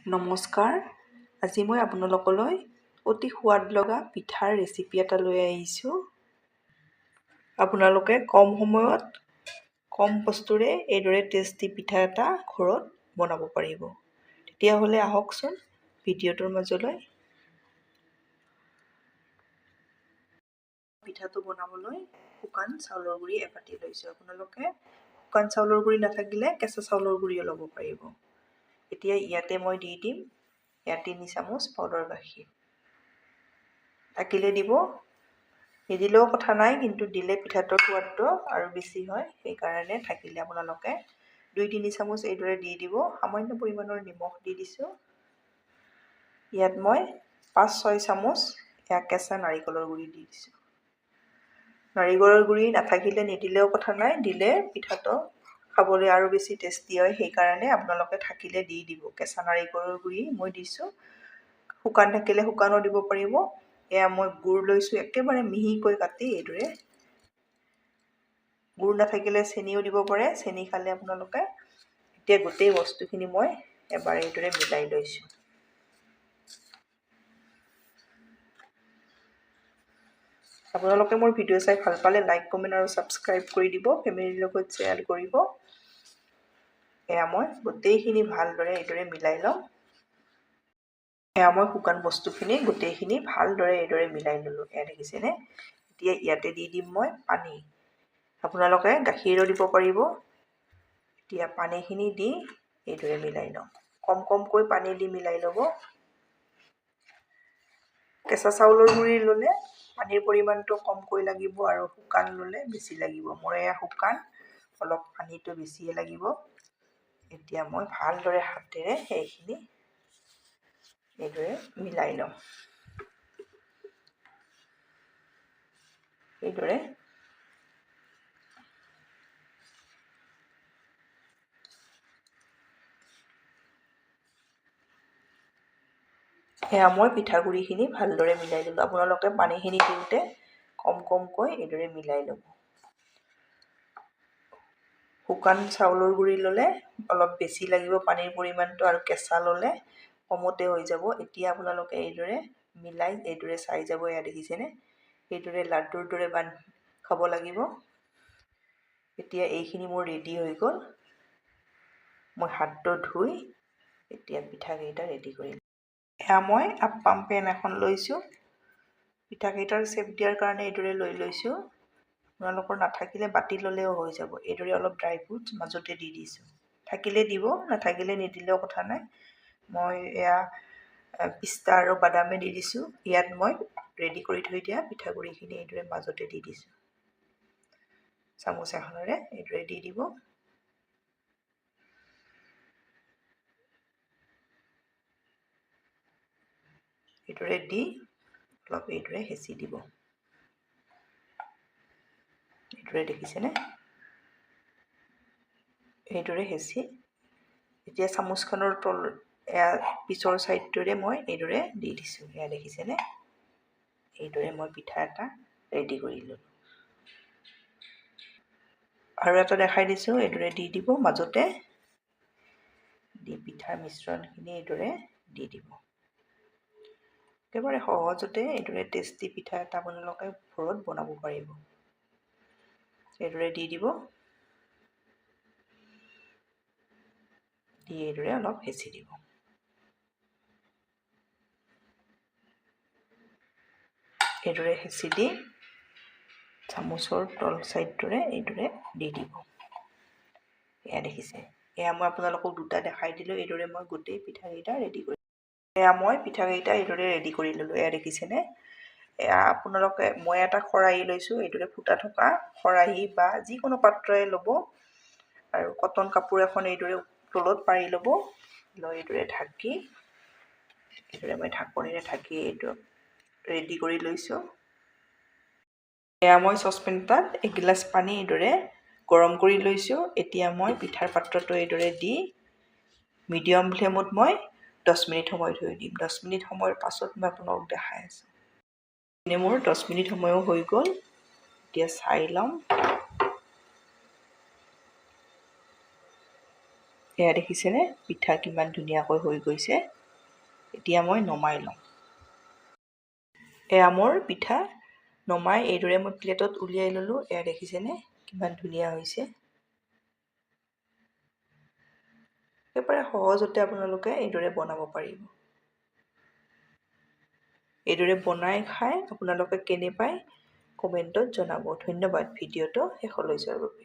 নমস্কাৰ। আজি মই আপোনালোকলৈ অতি সোৱাদ লগা পিঠাৰ ৰেচিপি এটা লৈ আহিছোঁ। আপোনালোকে কম সময়ত কম বস্তুৰে এইদৰে টেষ্টি পিঠা এটা ঘৰত বনাব পাৰিব। তেতিয়াহ'লে আহকচোন ভিডিঅ'টোৰ মাজলৈ। পিঠাটো বনাবলৈ শুকান চাউলৰ গুড়ি এবাটি লৈছোঁ। আপোনালোকে শুকান চাউলৰ গুড়ি নাথাকিলে কেঁচা চাউলৰ গুড়িও ল'ব পাৰিব। এতিয়া ইয়াতে মই দি দিম 3 চামুচ পাউডাৰ গাখীৰ। থাকিলে দিব, নিদিলেও কথা নাই, কিন্তু দিলে পিঠাটোৰ সোৱাদটো আৰু বেছি হয়। সেইকাৰণে থাকিলে আপোনালোকে 2-3 চামুচ এইদৰে দি দিব। সামান্য পৰিমাণৰ নিমখ দি দিছোঁ। ইয়াত মই 5-6 চামুচ কেঁচা নাৰিকলৰ গুড়ি দি দিছোঁ। নাৰিকলৰ গুড়ি নাথাকিলে নিদিলেও কথা নাই, দিলে পিঠাটো খাবলৈ আৰু বেছি টেষ্টি হয়। সেইকাৰণে আপোনালোকে থাকিলে দি দিব। কেঁচা নাৰিকলৰ গুড়ি মই দিছোঁ। শুকান থাকিলে শুকানো দিব পাৰিব। এয়া মই গুড় লৈছোঁ একেবাৰে মিহিকৈ কাটি এইদৰে। গুড় নাথাকিলে চেনিও দিব পাৰে, চেনি খালে আপোনালোকে। এতিয়া গোটেই বস্তুখিনি মই এবাৰ এইদৰে মিলাই লৈছোঁ। আপোনালোকে মোৰ ভিডিঅ' চাই ভাল পালে লাইক, কমেণ্ট আৰু ছাবস্ক্ৰাইব কৰি দিব। ফেমিলিৰ লগত শ্বেয়াৰ কৰিব। এয়া মই গোটেইখিনি ভালদৰে এইদৰে মিলাই ল'ম। এয়া মই শুকান বস্তুখিনি গোটেইখিনি ভালদৰে এইদৰে মিলাই ল'লোঁ। এয়া দেখিছেনে? এতিয়া ইয়াতে দি দিম মই পানী। আপোনালোকে গাখীৰো দিব পাৰিব। এতিয়া পানীখিনি দি এইদৰে মিলাই ল'ম। কমকৈ পানী দি মিলাই ল'ব। কেঁচা চাউলৰ গুড়ি ল'লে পানীৰ পৰিমাণটো কমকৈ লাগিব আৰু শুকান ল'লে বেছি লাগিব। মোৰ এয়া শুকান, অলপ পানীটো বেছিয়ে লাগিব। এতিয়া মই ভালদৰে হাতেৰে সেইখিনি এইদৰে মিলাই ল'ম। এইদৰে এয়া মই পিঠাগুড়িখিনি ভালদৰে মিলাই ল'লোঁ। আপোনালোকে পানীখিনি দিওঁতে কমকৈ এইদৰে মিলাই ল'ব। শুকান চাউলৰ গুড়ি ল'লে অলপ বেছি লাগিব পানীৰ পৰিমাণটো, আৰু কেঁচা ল'লে কমতে হৈ যাব। এতিয়া আপোনালোকে এইদৰে মিলাই এইদৰে চাই যাব। এয়া দেখিছেনে? এইদৰে লাড্ডুৰ দৰে খাব লাগিব। এতিয়া এইখিনি মোৰ ৰেডি হৈ গ'ল। মই হাতটো ধুই এতিয়া পিঠাকেইটা ৰেডি কৰিম। এয়া মই আপ্পাম পেন এখন লৈছোঁ। পিঠাকেইটাৰ চেপ দিয়াৰ কাৰণে এইদৰে লৈ লৈছোঁ। আপোনালোকৰ নাথাকিলে বাতি ল'লেও হৈ যাব। এইদৰে অলপ ড্ৰাই ফ্ৰুটছ মাজতে দি দিছোঁ। থাকিলে দিব, নাথাকিলে নিদিলেও কথা নাই। মই এয়া পিস্তা আৰু বাদামে দি দিছোঁ। ইয়াত মই ৰেডি কৰি থৈ দিয়া পিঠাগুড়িখিনি এইদৰে মাজতে দি দিছোঁ। চামুচ এখনেৰে এইদৰে দি দিব। এইদৰে দি অলপ এইদৰে হেঁচি দিব। এইদৰে দেখিছেনে? এইদৰে হেঁচি এতিয়া চামুচখনৰ এয়া পিছৰ ছাইডটোৰে মই এইদৰে দি দিছোঁ। এয়া দেখিছেনে? এইদৰে মই পিঠা এটা ৰেডি কৰি ল'লোঁ। আৰু এটা দেখাই দিছোঁ। এইদৰে দি দিব মাজতে, দি পিঠাৰ মিশ্ৰণখিনি এইদৰে দি দিব। একেবাৰে সহজতে এইদৰে টেষ্টি পিঠা এটা আপোনালোকে ঘৰত বনাব পাৰিব। এইদৰে দি দিব, দি এইদৰে অলপ হেঁচি দিব। এইদৰে হেঁচি দি চামুচৰ তল ছাইডটোৰে এইদৰে দি দিব। এয়া দেখিছে? এয়া মই আপোনালোকক দুটা দেখাই দিলোঁ। এইদৰে মই গোটেই পিঠাকেইটা ৰেডি কৰি এয়া মই পিঠাকেইটা এইদৰে ৰেডি কৰি ল'লোঁ। এয়া দেখিছেনে? এয়া আপোনালোকে মই এটা খৰাহি লৈছোঁ। এইদৰে ফুটা থকা খৰাহি বা যিকোনো পাত্ৰই ল'ব, আৰু কটন কাপোৰ এখন এইদৰে তলত পাৰি ল'ব। লৈ এইদৰে ঢাকি, এইদৰে মই ঢাকনিৰে ঢাকি এইটো ৰেডি কৰি লৈছোঁ। এয়া মই চচপেন এটাত এগিলাচ পানী এইদৰে গৰম কৰি লৈছোঁ। এতিয়া মই পিঠাৰ পাত্ৰটো এইদৰে দি মিডিয়াম ফ্লেমত মই 10 মিনিট সময় থৈ দিম। 10 মিনিট সময়ৰ পাছত মই আপোনালোকক দেখাই আছোঁ। মোৰ 10 মিনিট সময়ো হৈ গ'ল। এতিয়া চাই ল'ম। এয়া দেখিছেনে পিঠা কিমান ধুনীয়াকৈ হৈ গৈছে। এতিয়া মই নমাই লওঁ। এয়া মোৰ পিঠা নমাই এইদৰে মই প্লেটত উলিয়াই ল'লোঁ। এয়া দেখিছেনে কিমান ধুনীয়া হৈছে। একেবাৰে সহজতে আপোনালোকে এইদৰে বনাব পাৰিব। এইদৰে বনাই খাই আপোনালোকে কেনে পায় কমেণ্টত জনাব। ধন্যবাদ ভিডিঅ'টো শেষলৈ চোৱাৰ বাবে।